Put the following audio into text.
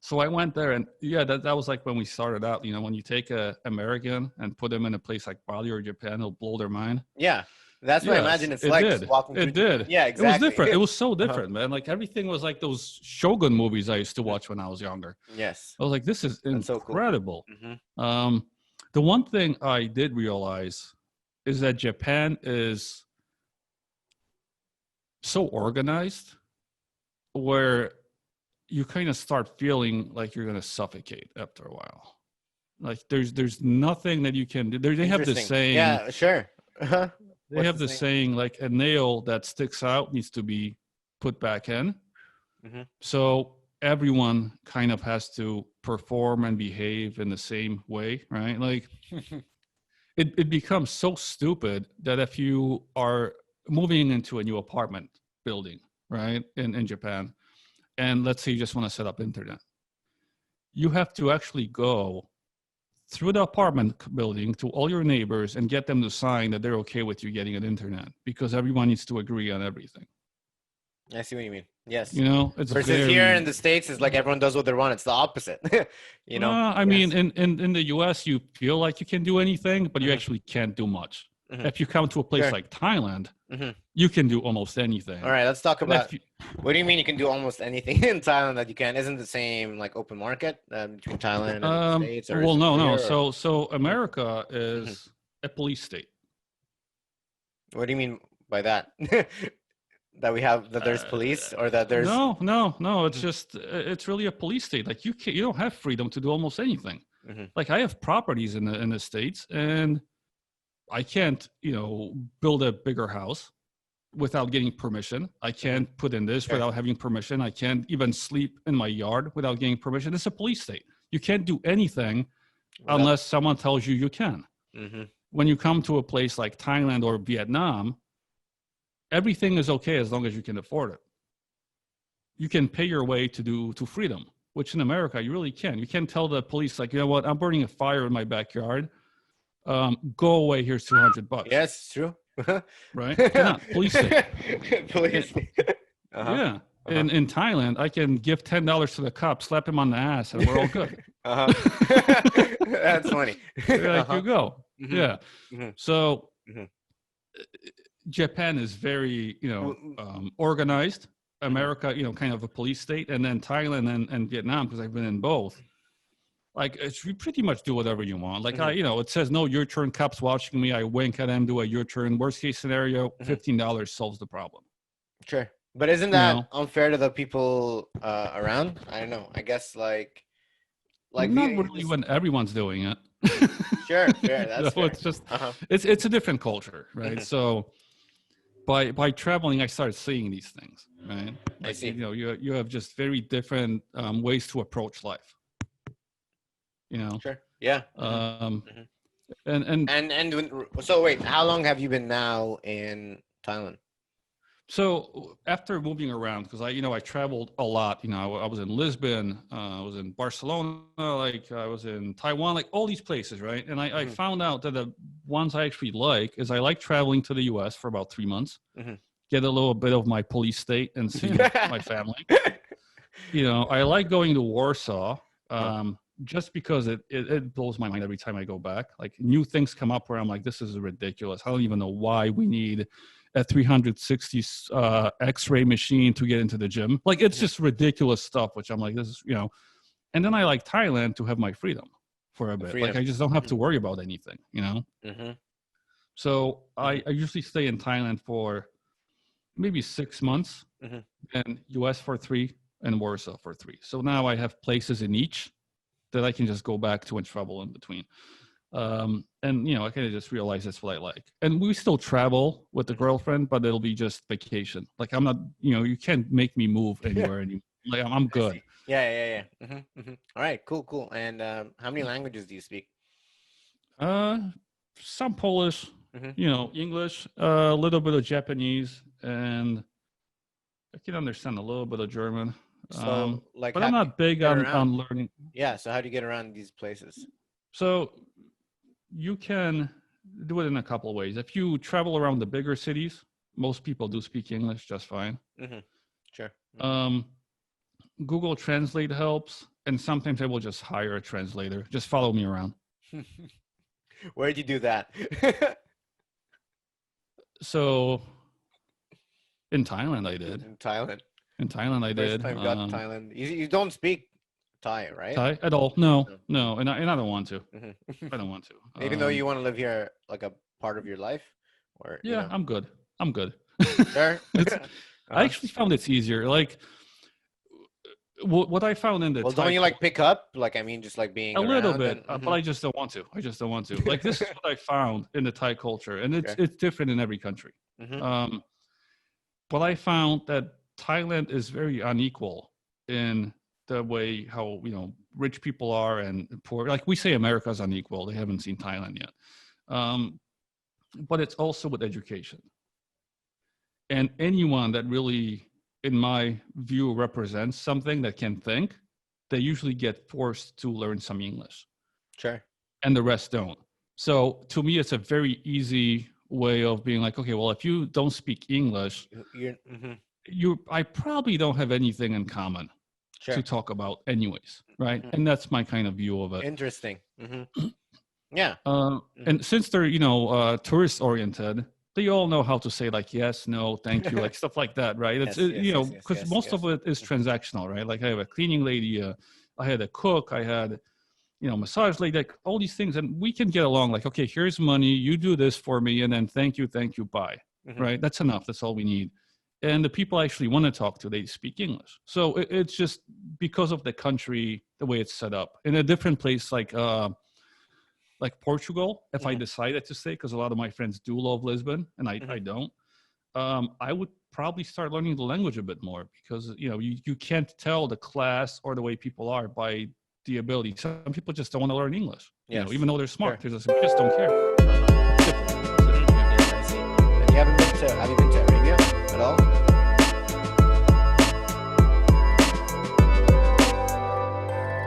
So I went there, and yeah, that was like when we started out. You know, when you take a American and put them in a place like Bali or Japan, it'll blow their mind. Yeah, that's what I Yes, imagine it's it like just did. walking through It Japan. did. Yeah, It was exactly. different. It was so Uh-huh. different, man. Like everything was like those Shogun movies I used to Mhm. watch when I was younger. Yes, I was like, this is that's so cool. incredible. Hmm. Um, the one thing I did realize is that Japan is so organized where you kind of start feeling like you're going to suffocate after a while. Like there's nothing that you can do. They have this Interesting. saying, Yeah, sure. Uh-huh. they What's have the this saying? saying like a nail that sticks out needs to be put back in. Hmm. So everyone kind of has to perform and behave in the same way, right? Like it becomes so stupid that if you are moving into a new apartment building, right, in Japan, and let's say you just want to set up internet, you have to actually go through the apartment building to all your neighbors and get them to sign that they're okay with you getting an internet because everyone needs to agree on everything. I see what you mean. Yes. You know, it's Versus here in very the States, it's like everyone does what they want. It's the opposite. You know? I mean, Yes. in the US, you feel like you can do anything, but you Hmm. actually can't do much. Hmm. If you come to a place Sure. like Thailand, Hmm. you can do almost All anything. right, let's talk And if about you, what do you mean you can do almost anything in Thailand that you can? Isn't the same like open market between Thailand and the States, or is well, it no, no. clear? Or So Mhm, America mhm. is a police state. What do you mean by that? That we have that there's Uh, police or that there's no, no, no. It's Mhm, just it's really a police state. Like you don't have freedom to do almost anything. mhm, Like I have properties in the states, and I can't build a bigger house without getting permission. I mhm. can't put in this Sure. without having permission. I can't even sleep in my yard without getting permission. It's a police state. You can't do anything Without unless someone tells you you can. mhm. When you come to a place like Thailand or Vietnam, everything is okay as long as you can afford it. You can pay your way to freedom, which in America you really can. You can't tell the police like, you know what, I'm burning a fire in my backyard. Go away. Here's $200. Yes, it's true. Right? You cannot. Police state. Police. Uh-huh. Yeah. Uh-huh. In Thailand, I can give $10 to the cop, slap him on the ass, and we're all good. Uh-huh. That's funny. Like Uh-huh. you go. Hmm. Yeah. Hmm. So Hmm. Japan is very, organized. Hmm. America, kind of a police state, and then Thailand and Vietnam, because I've been in both. Like you pretty much do whatever you want. Like Hmm. it says no, your turn. Cops watching me. I wink at them. Do a your turn. Worst case scenario, Hmm. $15 solves the problem. Sure. But isn't You that know, unfair to the people around? I don't know. I guess like not the really this when everyone's doing it. sure, fair, that's fair. It's just Uh-huh. it's a different culture, right? Hmm. So by traveling, I started seeing these things, right? I Like see. you have just very different ways to approach life, you know. Sure. Yeah. Hmm. Um, Hmm. and So wait, how long have you been now in Thailand? so after moving around, because I traveled a lot. I was in Lisbon, I was in Barcelona, like I was in Taiwan, like all these places, right? And I Hmm. found out that the ones I actually like is I like traveling to the U.S. for about 3 months, Hmm. get a little bit of my police state and see my family. I like going to Warsaw, Uh-huh. just because it blows my mind every time I go back. Like new things come up where I'm like, this is ridiculous. I don't even know why we need a 360 X-ray machine to get into the gym. Like it's Mhm. just ridiculous stuff. Which I'm like, this is And then I like Thailand to have my freedom for a bit. Like Freedom. I just don't have Hmm. to worry about anything. Hmm. So Hmm. I usually stay in Thailand for maybe 6 months, Hmm. and US for 3, and Warsaw for 3. So now I have places in each that I can just go back to and travel in between. And I kind of just realize that's what I like. And we still travel with the Hmm. girlfriend, but it'll be just vacation. Like I'm not, you can't make me move anywhere anymore. Like I'm I good. see. Yeah, yeah, yeah. Hmm. Hmm. All right, cool, cool. And how many languages do you speak? Uh, some Polish, Hmm. English, a little bit of Japanese, and I can understand a little bit of German. So, like, But how I'm do you not big get on around? learning. Yeah, so how do you get around these places? So you can do it in a couple of ways. If you travel around the bigger cities, most people do speak English just fine. Hmm. Sure. Hmm. Um, Google Translate helps. and sometimes I will just hire a translator. Just follow me around. Where did you do that? So in Thailand, I did. In Thailand. In Thailand, I First did. time got to Thailand. You don't speak Thai, right? Thai at all? No, and I don't want to. Mhm. I don't want to. Even though you want to live here like a part of your life, or Yeah, you know. I'm good. I'm good. Sure. I actually found it's easier. Like what I found in the Well, Thai don't you like pick up? Like, I mean, just like being a little around bit, and, but I just don't want to. I just don't want to. Like this is what I found in the Thai culture, and it's different in every country. Mhm. But I found that Thailand is very unequal in the way how rich people are and poor. Like we say, America's unequal. They haven't seen Thailand yet, but it's also with education. And anyone that really, in my view, represents something that can think, they usually get forced to learn some English. Sure. And the rest don't. So to me, it's a very easy way of being like, okay, well, if you don't speak English, I probably don't have anything in common to talk about anyways, right? And that's my kind of view of it. Interesting. Yeah. And since they're, tourist oriented, they all know how to say like, yes, no, thank you, like stuff like that, right? It's, because most of it is transactional, right? Like I have a cleaning lady, I had a cook, I had, massage lady, like all these things. And we can get along like, okay, here's money, you do this for me. And then thank you, bye, right? That's enough. That's all we need. And the people I actually want to talk to, they speak English. So it's just because of the country, the way it's set up. In a different place like Portugal, if I decided to stay, because a lot of my friends do love Lisbon and I don't, I would probably start learning the language a bit more because, you can't tell the class or the way people are by the ability. Some people just don't want to learn English, even though they're smart. They just don't care. And you haven't been to, have you been to